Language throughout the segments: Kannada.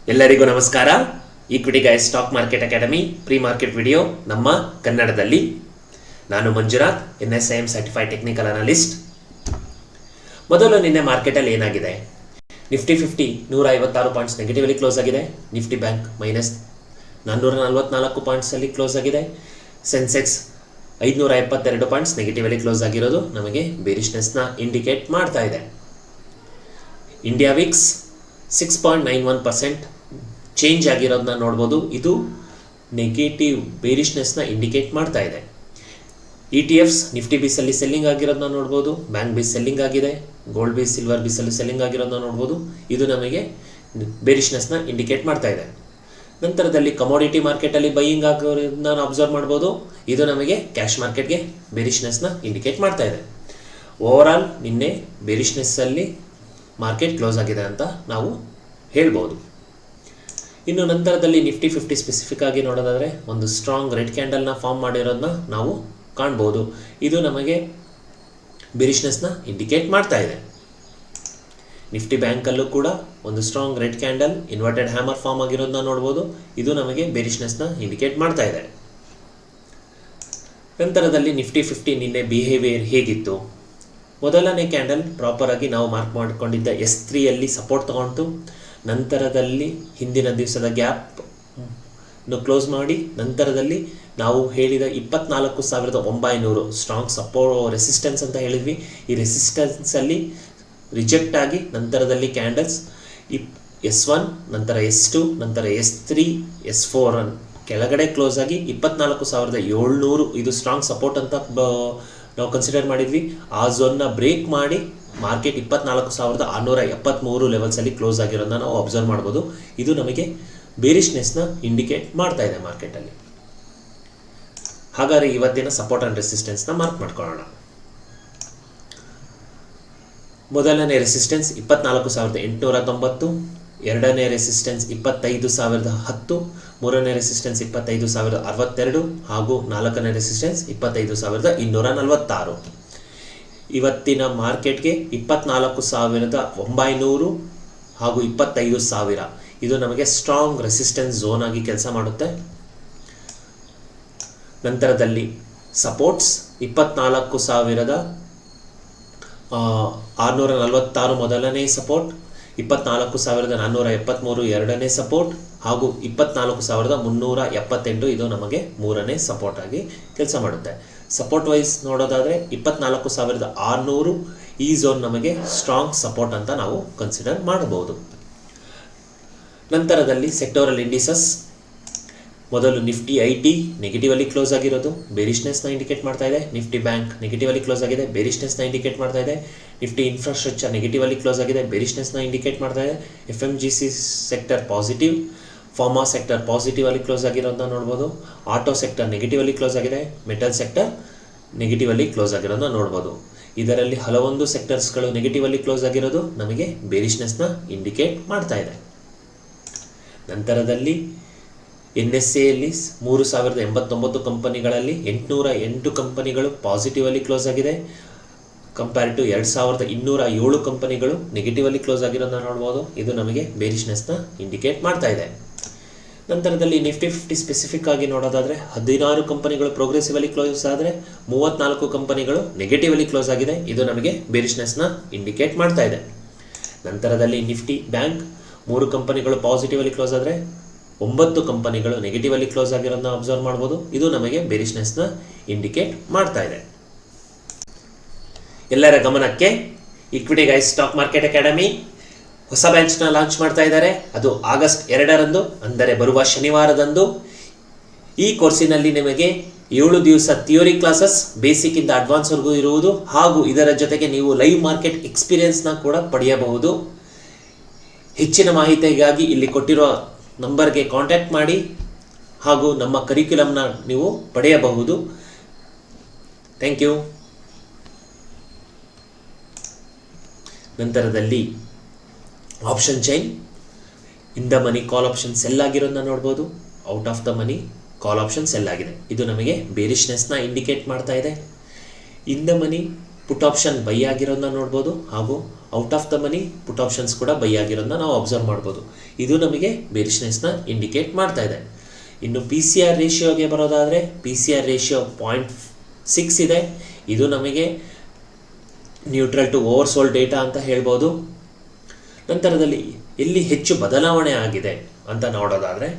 ಎಲ್ಲರಿಗೂ ನಮಸ್ಕಾರ. Equity guys stock market academy pre market video ನಮ್ಮ ಕನ್ನಡದಲ್ಲಿ. ನಾನು Manjunath, NSIM certified technical analyst. ಮೊದಲು ನಿನ್ನೆ ಮಾರ್ಕೆಟಲ್ಲಿ ಏನಾಗಿದೆ? ನಿಫ್ಟಿ 50 156 ಪಾಯಿಂಟ್ಸ್ ನೆಗೆಟಿವಲ್ಲಿ ಕ್ಲೋಸ್ ಆಗಿದೆ. ನಿಫ್ಟಿ ಬ್ಯಾಂಕ್ ಮೈನಸ್ 444 ಪಾಯಿಂಟ್ಸಲ್ಲಿ ಕ್ಲೋಸ್ ಆಗಿದೆ. ಸೆನ್ಸೆಕ್ಸ್ 572 ಪಾಯಿಂಟ್ಸ್ ನೆಗೆಟಿವಲ್ಲಿ ಕ್ಲೋಸ್ ಆಗಿರೋದು ನಮಗೆ ಬೇರಿಶ್ನೆಸ್ನ ಇಂಡಿಕೇಟ್ ಮಾಡ್ತಾ ಇದೆ. ಇಂಡಿಯಾ ವಿಕ್ಸ್ 6.91% ಚೇಂಜ್ ಆಗಿರೋದನ್ನ ನೋಡ್ಬೋದು. ಇದು ನೆಗೆಟಿವ್ ಬೇರಿಶ್ನೆಸ್ನ ಇಂಡಿಕೇಟ್ ಮಾಡ್ತಾ ಇದೆ. ETFs ನಿಫ್ಟಿ ಬೀಸಲ್ಲಿ ಸೆಲ್ಲಿಂಗ್ ಆಗಿರೋದನ್ನ ನೋಡ್ಬೋದು. ಬ್ಯಾಂಕ್ ಬೀಸ್ ಸೆಲ್ಲಿಂಗ್ ಆಗಿದೆ. ಗೋಲ್ಡ್ ಬೀಸ್, ಸಿಲ್ವರ್ ಬೀಸಲ್ಲಿ ಸೆಲ್ಲಿಂಗ್ ಆಗಿರೋದನ್ನ ನೋಡ್ಬೋದು. ಇದು ನಮಗೆ ಬೇರಿಶ್ನೆಸ್ನ ಇಂಡಿಕೇಟ್ ಮಾಡ್ತಾ ಇದೆ. ನಂತರದಲ್ಲಿ ಕಮೋಡಿಟಿ ಮಾರ್ಕೆಟಲ್ಲಿ ಬೈಯಿಂಗ್ ಆಗೋದನ್ನ ನಾವು ಅಬ್ಸರ್ವ್ ಮಾಡ್ಬೋದು. ಇದು ನಮಗೆ ಕ್ಯಾಶ್ ಮಾರ್ಕೆಟ್ಗೆ ಬೇರಿಶ್ನೆಸ್ನ ಇಂಡಿಕೇಟ್ ಮಾಡ್ತಾ ಇದೆ. ಓವರಾಲ್ ನಿನ್ನೆ ಬೇರಿಶ್ನೆಸ್ಸಲ್ಲಿ ಮಾರ್ಕೆಟ್ ಕ್ಲೋಸ್ ಆಗಿದೆ ಅಂತ ನಾವು ಹೇಳ್ಬೋದು. ಇನ್ನು ನಂತರದಲ್ಲಿ ನಿಫ್ಟಿ 50 ಸ್ಪೆಸಿಫಿಕ್ ಆಗಿ ನೋಡೋದಾದರೆ ಒಂದು ಸ್ಟ್ರಾಂಗ್ ರೆಡ್ ಕ್ಯಾಂಡಲ್ನ ಫಾರ್ಮ್ ಮಾಡಿರೋದನ್ನ ನಾವು ಕಾಣ್ಬೋದು. ಇದು ನಮಗೆ ಬೇರಿಶ್ನೆಸ್ನ ಇಂಡಿಕೇಟ್ ಮಾಡ್ತಾ ಇದೆ. ನಿಫ್ಟಿ ಬ್ಯಾಂಕಲ್ಲೂ ಕೂಡ ಒಂದು strong red candle inverted hammer form ಆಗಿರೋದನ್ನ ನೋಡ್ಬೋದು. ಇದು ನಮಗೆ ಬೇರಿಶ್ನೆಸ್ನ ಇಂಡಿಕೇಟ್ ಮಾಡ್ತಾ ಇದೆ. ನಂತರದಲ್ಲಿ ನಿಫ್ಟಿ 50 ನಿನ್ನೆ ಬಿಹೇವಿಯರ್ ಹೇಗಿತ್ತು? ಮೊದಲನೇ ಕ್ಯಾಂಡಲ್ ಪ್ರಾಪರ್ ಆಗಿ ನಾವು ಮಾರ್ಕ್ ಮಾಡಿಕೊಂಡಿದ್ದ S3ಯಲ್ಲಿ ಸಪೋರ್ಟ್ ತಗೊಂಡು ನಂತರದಲ್ಲಿ ಹಿಂದಿನ ದಿವಸದ ಗ್ಯಾಪ್ ಕ್ಲೋಸ್ ಮಾಡಿ ನಂತರದಲ್ಲಿ ನಾವು ಹೇಳಿದ 24,900 ಸ್ಟ್ರಾಂಗ್ ರೆಸಿಸ್ಟೆನ್ಸ್ ಅಂತ ಹೇಳಿದ್ವಿ. ಈ ರೆಸಿಸ್ಟೆನ್ಸಲ್ಲಿ ರಿಜೆಕ್ಟ್ ಆಗಿ ನಂತರದಲ್ಲಿ ಕ್ಯಾಂಡಲ್ಸ್ S1 ನಂತರ S2 ನಂತರ S3 S4 ಕೆಳಗಡೆ ಕ್ಲೋಸ್ ಆಗಿ 24,700 ಇದು ಸ್ಟ್ರಾಂಗ್ ಸಪೋರ್ಟ್ ಅಂತ ನಾವು ಕನ್ಸಿಡರ್ ಮಾಡಿದ್ವಿ. ಆ ಝೋನ್ನ ಬ್ರೇಕ್ ಮಾಡಿ ಮಾರ್ಕೆಟ್ 24,673 ಲೆವೆಲ್ಸಲ್ಲಿ ಕ್ಲೋಸ್ ಆಗಿರೋದನ್ನ ನಾವು ಅಬ್ಸರ್ವ್ ಮಾಡ್ಬೋದು. ಇದು ನಮಗೆ ಬೇರಿಶ್ನೆಸ್ನ ಇಂಡಿಕೇಟ್ ಮಾಡ್ತಾ ಇದೆ ಮಾರ್ಕೆಟಲ್ಲಿ. ಹಾಗಾದರೆ ಇವತ್ತಿನ ಸಪೋರ್ಟ್ ಆ್ಯಂಡ್ ರೆಸಿಸ್ಟೆನ್ಸ್ನ ಮಾರ್ಕ್ ಮಾಡ್ಕೊಳ್ಳೋಣ. ಮೊದಲನೇ ರೆಸಿಸ್ಟೆನ್ಸ್ 24,890, ಎರಡನೇ ರೆಸಿಸ್ಟೆನ್ಸ್ 25,010, ಮೂರನೇ ರೆಸಿಸ್ಟೆನ್ಸ್ 25,062 ಹಾಗೂ ನಾಲ್ಕನೇ ರೆಸಿಸ್ಟೆನ್ಸ್ 25,246. ಇವತ್ತಿನ ಮಾರ್ಕೆಟ್ಗೆ 24,900 ಹಾಗೂ 25,000 ಇದು ನಮಗೆ ಸ್ಟ್ರಾಂಗ್ ರೆಸಿಸ್ಟೆನ್ಸ್ ಝೋನ್ ಆಗಿ ಕೆಲಸ ಮಾಡುತ್ತೆ. ನಂತರದಲ್ಲಿ ಸಪೋರ್ಟ್ಸ್ 24,646 ಮೊದಲನೇ ಸಪೋರ್ಟ್, 24,473 ಎರಡನೇ ಸಪೋರ್ಟ್ ಹಾಗೂ 24,378 ಇದು ನಮಗೆ ಮೂರನೇ ಸಪೋರ್ಟ್ ಆಗಿ ಕೆಲಸ ಮಾಡುತ್ತೆ. ಸಪೋರ್ಟ್ ವೈಸ್ ನೋಡೋದಾದರೆ 24,600 ಈ ಝೋನ್ ನಮಗೆ ಸ್ಟ್ರಾಂಗ್ ಸಪೋರ್ಟ್ ಅಂತ ನಾವು ಕನ್ಸಿಡರ್ ಮಾಡಬಹುದು. ನಂತರದಲ್ಲಿ ಸೆಕ್ಟೋರಲ್ ಇಂಡಿಸಸ್, ಮೊದಲು ನಿಫ್ಟಿ IT ನೆಗೆಟಿವಲ್ಲಿ ಕ್ಲೋಸ್ ಆಗಿರೋದು ಬೇರಿಶ್ನೆಸ್ನ ಇಂಡಿಕೇಟ್ ಮಾಡ್ತಾ ಇದೆ. ನಿಫ್ಟಿ ಬ್ಯಾಂಕ್ ನೆಗೆಟಿವಲ್ಲಿ ಕ್ಲೋಸ್ ಆಗಿದೆ, ಬೇರಿಶ್ನೆಸ್ನ ಇಂಡಿಕೇಟ್ ಮಾಡ್ತಾ ಇದೆ. ನಿಫ್ಟಿ ಇನ್ಫ್ರಾಸ್ಟ್ರಕ್ಚರ್ ನೆಗೆಟಿವಲ್ಲಿ ಕ್ಲೋಸ್ ಆಗಿದೆ, ಬೇರಿಶ್ನೆಸ್ನ ಇಂಡಿಕೇಟ್ ಮಾಡ್ತಾ ಇದೆ. FMGC sector positive, pharma sector positive ಅಲ್ಲಿ ಕ್ಲೋಸ್ ಆಗಿರೋದನ್ನ ನೋಡ್ಬೋದು. ಆಟೋ ಸೆಕ್ಟರ್ ನೆಗೆಟಿವಲ್ಲಿ ಕ್ಲೋಸ್ ಆಗಿದೆ, ಮೆಟಲ್ ಸೆಕ್ಟರ್ ನೆಗೆಟಿವಲ್ಲಿ ಕ್ಲೋಸ್ ಆಗಿರೋದನ್ನ ನೋಡ್ಬೋದು. ಇದರಲ್ಲಿ ಹಲವೊಂದು ಸೆಕ್ಟರ್ಸ್ಗಳು ನೆಗೆಟಿವಲ್ಲಿ ಕ್ಲೋಸ್ ಆಗಿರೋದು ನಮಗೆ ಬೇರಿಶ್ನೆಸ್ನ ಇಂಡಿಕೇಟ್ ಮಾಡ್ತಾ ಇದೆ. ನಂತರದಲ್ಲಿ NSAಯಲ್ಲಿ 3,089 ಕಂಪನಿಗಳಲ್ಲಿ 808 ಕಂಪನಿಗಳು ಪಾಸಿಟಿವ್ ಅಲ್ಲಿ ಕ್ಲೋಸ್ ಆಗಿದೆ. ಕಂಪೇರ್ ಟು 2,207 ಕಂಪನಿಗಳು ನೆಗೆಟಿವಲ್ಲಿ ಕ್ಲೋಸ್ ಆಗಿರೋದನ್ನ ನೋಡ್ಬೋದು. ಇದು ನಮಗೆ ಬೇರಿಶ್ನೆಸ್ನ ಇಂಡಿಕೇಟ್ ಮಾಡ್ತಾ ಇದೆ. ನಂತರದಲ್ಲಿ ನಿಫ್ಟಿ 50 ಸ್ಪೆಸಿಫಿಕ್ ಆಗಿ ನೋಡೋದಾದರೆ 16 ಕಂಪನಿಗಳು ಪ್ರೋಗ್ರೆಸಿವ್ ಅಲ್ಲಿ ಕ್ಲೋಸ್ ಆದರೆ 34 ಕಂಪನಿಗಳು ನೆಗೆಟಿವಲ್ಲಿ ಕ್ಲೋಸ್ ಆಗಿದೆ. ಇದು ನಮಗೆ ಬೇರಿಶ್ನೆಸ್ನ ಇಂಡಿಕೇಟ್ ಮಾಡ್ತಾ ಇದೆ. ನಂತರದಲ್ಲಿ ನಿಫ್ಟಿ ಬ್ಯಾಂಕ್ 3 ಕಂಪನಿಗಳು ಪಾಸಿಟಿವ್ ಅಲ್ಲಿ ಕ್ಲೋಸ್ ಆದರೆ 9 ಕಂಪನಿಗಳು ನೆಗೆಟಿವಲ್ಲಿ ಕ್ಲೋಸ್ ಆಗಿರೋದನ್ನ ಅಬ್ಸರ್ವ್ ಮಾಡ್ಬೋದು. ಇದು ನಮಗೆ ಬೇರಿಶ್ನೆಸ್ನ ಇಂಡಿಕೇಟ್ ಮಾಡ್ತಾ ಇದೆ. ಎಲ್ಲರ ಗಮನಕ್ಕೆ, equity guys stock market academy ಹೊಸ ಬ್ಯಾಚ್ನ ಲಾಂಚ್ ಮಾಡ್ತಾ ಇದ್ದಾರೆ. ಅದು ಆಗಸ್ಟ್ 2ರಂದು ಅಂದರೆ ಬರುವ ಶನಿವಾರದಂದು. ಈ ಕೋರ್ಸಿನಲ್ಲಿ ನಿಮಗೆ 7 ದಿವಸ ಥಿಯೋರಿ ಕ್ಲಾಸಸ್ ಬೇಸಿಕ್ ಇಂದ ಅಡ್ವಾನ್ಸ್ವರೆಗೂ ಇರುವುದು ಹಾಗೂ ಇದರ ಜೊತೆಗೆ ನೀವು ಲೈವ್ ಮಾರ್ಕೆಟ್ ಎಕ್ಸ್ಪೀರಿಯನ್ಸ್ನ ಕೂಡ ಪಡೆಯಬಹುದು. ಹೆಚ್ಚಿನ ಮಾಹಿತಿಗಾಗಿ ಇಲ್ಲಿ ಕೊಟ್ಟಿರುವ ನಂಬರ್ಗೆ ಕಾಂಟ್ಯಾಕ್ಟ್ ಮಾಡಿ ಹಾಗೂ ನಮ್ಮ ಕರಿಕ್ಯುಲಮ್ನ ನೀವು ಪಡೆಯಬಹುದು. Thank you. ನಂತರದಲ್ಲಿ option chain, in the money call option sell ಆಗಿರೋದನ್ನ ನೋಡ್ಬೋದು. Out of the money call option sell ಆಗಿದೆ. ಇದು ನಮಗೆ ಬೇರಿಶ್ನೆಸ್ನ ಇಂಡಿಕೇಟ್ ಮಾಡ್ತಾ ಇದೆ. In the money put option buy ಆಗಿರೋದನ್ನ ನೋಡ್ಬೋದು ಹಾಗೂ out of the money put options ಕೂಡ ಬೈ ಆಗಿರೋದನ್ನ ನಾವು ಅಬ್ಸರ್ವ್ ಮಾಡ್ಬೋದು. ಇದು ನಮಗೆ ಬೇರಿಷ್ನೆಸ್ನ ಇಂಡಿಕೇಟ್ ಮಾಡ್ತಾ ಇದೆ. ಇನ್ನು ಪಿ ಸಿ ಆರ್ ರೇಷಿಯೋಗೆ ಬರೋದಾದರೆ ಪಿ ಸಿ ಆರ್ ರೇಷಿಯೋ 0.6 ಇದೆ. ಇದು ನಮಗೆ ನ್ಯೂಟ್ರಲ್ ಟು ಓವರ್ಸೋಲ್ಡ್ ಡೇಟಾ ಅಂತ ಹೇಳ್ಬೋದು. ನಂತರದಲ್ಲಿ ಎಲ್ಲಿ ಹೆಚ್ಚು ಬದಲಾವಣೆ ಆಗಿದೆ ಅಂತ ನೋಡೋದಾದರೆ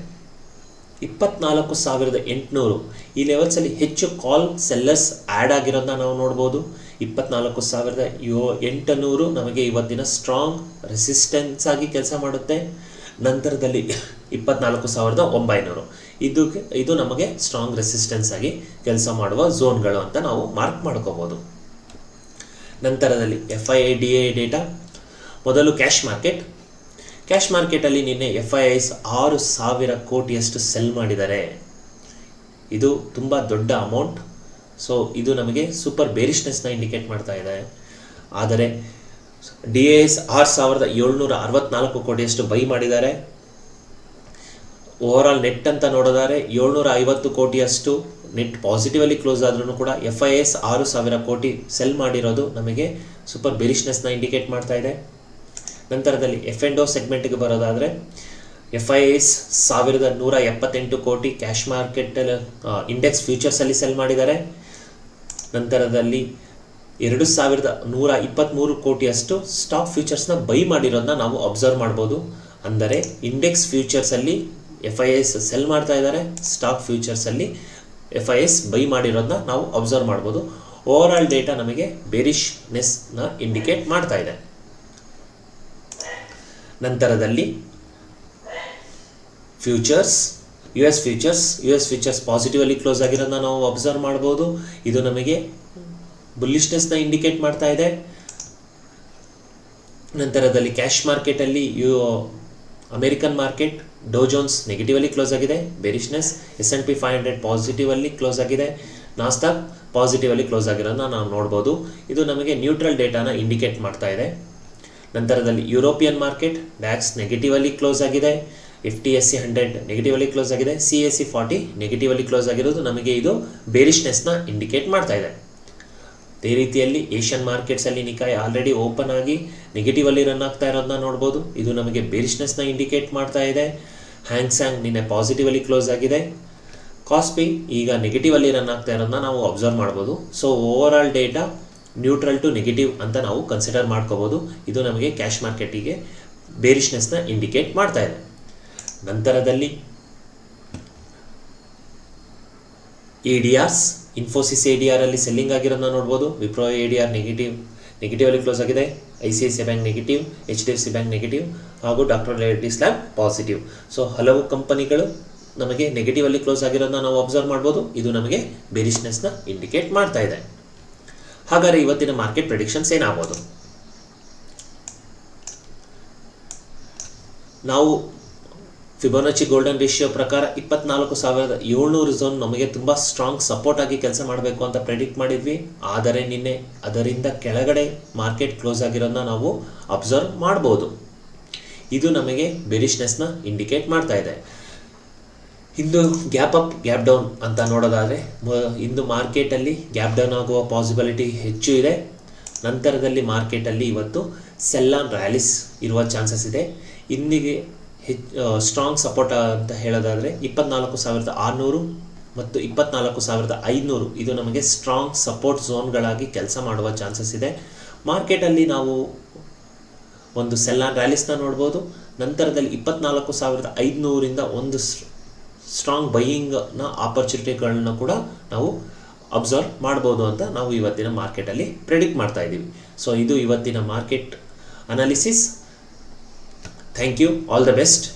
24,800 ಈ ಲೆವೆಲ್ಸಲ್ಲಿ ಹೆಚ್ಚು ಕಾಲ್ ಸೆಲ್ಲರ್ಸ್ ಆ್ಯಡ್ ಆಗಿರೋದನ್ನ ನಾವು ನೋಡ್ಬೋದು. 24,800 ನಮಗೆ ಇವತ್ತಿನ ಸ್ಟ್ರಾಂಗ್ ರೆಸಿಸ್ಟೆನ್ಸ್ ಆಗಿ ಕೆಲಸ ಮಾಡುತ್ತೆ. ನಂತರದಲ್ಲಿ 24,900 ಇದು ನಮಗೆ ಸ್ಟ್ರಾಂಗ್ ರೆಸಿಸ್ಟೆನ್ಸ್ ಆಗಿ ಕೆಲಸ ಮಾಡುವ ಝೋನ್ಗಳು ಅಂತ ನಾವು ಮಾರ್ಕ್ ಮಾಡ್ಕೋಬೋದು. ನಂತರದಲ್ಲಿ FIDA ಡೇಟಾ. ಮೊದಲು ಕ್ಯಾಶ್ ಮಾರ್ಕೆಟಲ್ಲಿ ನಿನ್ನೆ FIIs 6,000 ಕೋಟಿಯಷ್ಟು ಸೆಲ್ ಮಾಡಿದ್ದಾರೆ. ಇದು ತುಂಬ ದೊಡ್ಡ ಅಮೌಂಟ್. ಸೊ ಇದು ನಮಗೆ ಸೂಪರ್ ಬೇರಿಷ್ನೆಸ್ನ ಇಂಡಿಕೇಟ್ ಮಾಡ್ತಾ ಇದೆ. ಆದರೆ DIs 6,764 ಕೋಟಿಯಷ್ಟು ಬೈ ಮಾಡಿದ್ದಾರೆ. ಓವರಾಲ್ ನೆಟ್ ಅಂತ ನೋಡೋದಾದರೆ 750 ಕೋಟಿಯಷ್ಟು ನೆಟ್ ಪಾಸಿಟಿವಲ್ಲಿ ಕ್ಲೋಸ್ ಆದ್ರೂ ಕೂಡ FIIs 6,000 ಕೋಟಿ ಸೆಲ್ ಮಾಡಿರೋದು ನಮಗೆ ಸೂಪರ್ ಬೇರಿಷ್ನೆಸ್ನ ಇಂಡಿಕೇಟ್ ಮಾಡ್ತಾ ಇದೆ. ನಂತರದಲ್ಲಿ F&O ಸೆಗ್ಮೆಂಟ್ಗೆ ಬರೋದಾದರೆ FIIs 1,178 ಕೋಟಿ ಕ್ಯಾಶ್ ಮಾರ್ಕೆಟಲ್ಲಿ ಇಂಡೆಕ್ಸ್ ಫ್ಯೂಚರ್ಸಲ್ಲಿ ಸೆಲ್ ಮಾಡಿದ್ದಾರೆ. ನಂತರದಲ್ಲಿ 2,123 ಕೋಟಿಯಷ್ಟು ಸ್ಟಾಕ್ ಫ್ಯೂಚರ್ಸ್ನ ಬೈ ಮಾಡಿರೋದನ್ನ ನಾವು ಅಬ್ಸರ್ವ್ ಮಾಡ್ಬೋದು. ಅಂದರೆ ಇಂಡೆಕ್ಸ್ ಫ್ಯೂಚರ್ಸಲ್ಲಿ FIIs ಸೆಲ್ ಮಾಡ್ತಾ ಇದ್ದಾರೆ, ಸ್ಟಾಕ್ ಫ್ಯೂಚರ್ಸಲ್ಲಿ FIIs ಬೈ ಮಾಡಿರೋದನ್ನ ನಾವು ಅಬ್ಸರ್ವ್ ಮಾಡ್ಬೋದು. ಓವರಾಲ್ ಡೇಟಾ ನಮಗೆ ಬೇರಿಷ್ನೆಸ್ನ ಇಂಡಿಕೇಟ್ ಮಾಡ್ತಾ ಇದೆ. ನಂತರದಲ್ಲಿ ಫ್ಯೂಚರ್ಸ್, US ಫ್ಯೂಚರ್ಸ್ ಪಾಸಿಟಿವಲ್ಲಿ ಕ್ಲೋಸ್ ಆಗಿರೋದನ್ನ ನಾವು ಅಬ್ಸರ್ವ್ ಮಾಡ್ಬೋದು. ಇದು ನಮಗೆ ಬುಲ್ಲಿಶ್ನೆಸ್ನ ಇಂಡಿಕೇಟ್ ಮಾಡ್ತಾ ಇದೆ. ನಂತರದಲ್ಲಿ ಕ್ಯಾಶ್ ಮಾರ್ಕೆಟಲ್ಲಿ ಅಮೆರಿಕನ್ ಮಾರ್ಕೆಟ್ ಡೋ ಜೋನ್ಸ್ ನೆಗೆಟಿವಲ್ಲಿ ಕ್ಲೋಸ್ ಆಗಿದೆ, ಬೇರಿಷ್ನೆಸ್. S&P 500 ಪಾಸಿಟಿವಲ್ಲಿ ಕ್ಲೋಸ್ ಆಗಿದೆ, ನಾಸ್ಡಾಕ್ ಪಾಸಿಟಿವಲ್ಲಿ ಕ್ಲೋಸ್ ಆಗಿರೋದನ್ನ ನಾವು ನೋಡ್ಬೋದು. ಇದು ನಮಗೆ ನ್ಯೂಟ್ರಲ್ ಡೇಟಾನ ಇಂಡಿಕೇಟ್ ಮಾಡ್ತಾ ಇದೆ. ನಂತರದಲ್ಲಿ ಯುರೋಪಿಯನ್ ಮಾರ್ಕೆಟ್ DAX ನೆಗೆಟಿವಲ್ಲಿ ಕ್ಲೋಸ್ ಆಗಿದೆ, FTSE 100 ನೆಗೆಟಿವಲ್ಲಿ ಕ್ಲೋಸ್ ಆಗಿದೆ, CAC 40 ನೆಗೆಟಿವಲ್ಲಿ ಕ್ಲೋಸ್ ಆಗಿರೋದು ನಮಗೆ ಇದು ಬೇರಿಷ್ನೆಸ್ನ ಇಂಡಿಕೇಟ್ ಮಾಡ್ತಾ ಇದೆ. ಅದೇ ರೀತಿಯಲ್ಲಿ ಏಷ್ಯನ್ ಮಾರ್ಕೆಟ್ಸಲ್ಲಿ ನಿಕಾಯ್ ಆಲ್ರೆಡಿ ಓಪನ್ ಆಗಿ ನೆಗೆಟಿವಲ್ಲಿ ರನ್ ಆಗ್ತಾ ಇರೋದನ್ನ ನೋಡ್ಬೋದು. ಇದು ನಮಗೆ ಬೇರಿಷ್ನೆಸ್ನ ಇಂಡಿಕೇಟ್ ಮಾಡ್ತಾ ಇದೆ. ಹ್ಯಾಂಗ್ಸ್ಯಾಂಗ್ ನಿನ್ನೆ ಪಾಸಿಟಿವಲ್ಲಿ ಕ್ಲೋಸ್ ಆಗಿದೆ. ಕಾಸ್ಪಿ ಈಗ ನೆಗೆಟಿವಲ್ಲಿ ರನ್ ಆಗ್ತಾ ಇರೋದನ್ನ ನಾವು ಅಬ್ಸರ್ವ್ ಮಾಡ್ಬೋದು. So overall data neutral to negative ಅಂತ ನಾವು ಕನ್ಸಿಡರ್ ಮಾಡ್ಕೋಬೋದು. ಇದು ನಮಗೆ ಕ್ಯಾಶ್ ಮಾರ್ಕೆಟಿಗೆ ಬೇರಿಷ್ನೆಸ್ನ ಇಂಡಿಕೇಟ್ ಮಾಡ್ತಾ ಇದೆ. ನಂತರದಲ್ಲಿ ADRs, ಇನ್ಫೋಸಿಸ್ ADR ಅಲ್ಲಿ ಸೆಲ್ಲಿಂಗ್ ಆಗಿರೋದನ್ನ ನೋಡ್ಬೋದು. ವಿಪ್ರೋ ADR ನೆಗೆಟಿವಲ್ಲಿ ಕ್ಲೋಸ್ ಆಗಿದೆ, ICICI bank negative, HDFC bank negative ಹಾಗೂ doctor Reddy's lab positive. So ಹಲವು ಕಂಪನಿಗಳು ನಮಗೆ ನೆಗೆಟಿವಲ್ಲಿ ಕ್ಲೋಸ್ ಆಗಿರೋದನ್ನ ನಾವು ಅಬ್ಸರ್ವ್ ಮಾಡ್ಬೋದು. ಇದು ನಮಗೆ ಬೇರಿಷ್ನೆಸ್ನ ಇಂಡಿಕೇಟ್ ಮಾಡ್ತಾ ಇದೆ. ಹಾಗಾದರೆ ಇವತ್ತಿನ ಮಾರ್ಕೆಟ್ ಪ್ರೆಡಿಕ್ಷನ್ಸ್ ಏನಾಗ್ಬೋದು? ನಾವು ಫಿಬೊನಾಚಿ ಗೋಲ್ಡನ್ ರೇಷಿಯೋ ಪ್ರಕಾರ 24,700 ಝೋನ್ ನಮಗೆ ತುಂಬ ಸ್ಟ್ರಾಂಗ್ ಸಪೋರ್ಟ್ ಆಗಿ ಕೆಲಸ ಮಾಡಬೇಕು ಅಂತ ಪ್ರೆಡಿಕ್ಟ್ ಮಾಡಿದ್ವಿ. ಆದರೆ ನಿನ್ನೆ ಅದರಿಂದ ಕೆಳಗಡೆ ಮಾರ್ಕೆಟ್ ಕ್ಲೋಸ್ ಆಗಿರೋದನ್ನ ನಾವು ಅಬ್ಸರ್ವ್ ಮಾಡ್ಬೋದು. ಇದು ನಮಗೆ ಬೇರಿಷ್ನೆಸ್ನ ಇಂಡಿಕೇಟ್ ಮಾಡ್ತಾ ಇದೆ. ಇಂದು ಗ್ಯಾಪ್ ಅಪ್ ಗ್ಯಾಪ್ ಡೌನ್ ಅಂತ ನೋಡೋದಾದರೆ ಇಂದು ಮಾರ್ಕೆಟಲ್ಲಿ ಗ್ಯಾಪ್ ಡೌನ್ ಆಗುವ ಪಾಸಿಬಿಲಿಟಿ ಹೆಚ್ಚು ಇದೆ. ನಂತರದಲ್ಲಿ ಮಾರ್ಕೆಟಲ್ಲಿ ಇವತ್ತು ಸೆಲ್ ಆನ್ ರ್ಯಾಲೀಸ್ ಇರುವ ಚಾನ್ಸಸ್ ಇದೆ. ಇಂದಿಗೆ ಸ್ಟ್ರಾಂಗ್ ಸಪೋರ್ಟ್ ಅಂತ ಹೇಳೋದಾದರೆ 24,600 ಮತ್ತು 24,500 ಇದು ನಮಗೆ ಸ್ಟ್ರಾಂಗ್ ಸಪೋರ್ಟ್ ಝೋನ್ಗಳಾಗಿ ಕೆಲಸ ಮಾಡುವ ಚಾನ್ಸಸ್ ಇದೆ. ಮಾರ್ಕೆಟಲ್ಲಿ ನಾವು ಒಂದು ಸೆಲ್ ಆನ್ ರ್ಯಾಲೀಸ್ನ ನೋಡ್ಬೋದು. ನಂತರದಲ್ಲಿ 24,500ರಿಂದ ಒಂದು ಸ್ಟ್ರಾಂಗ್ ಬೈಯಿಂಗ್ನ ಆಪರ್ಚುನಿಟಿಗಳನ್ನ ಕೂಡ ನಾವು ಅಬ್ಸರ್ವ್ ಮಾಡ್ಬೋದು ಅಂತ ನಾವು ಇವತ್ತಿನ ಮಾರ್ಕೆಟಲ್ಲಿ ಪ್ರೆಡಿಕ್ಟ್ ಮಾಡ್ತಾ ಇದ್ದೀವಿ. ಸೊ ಇದು ಇವತ್ತಿನ market analysis. Thank you, all the best.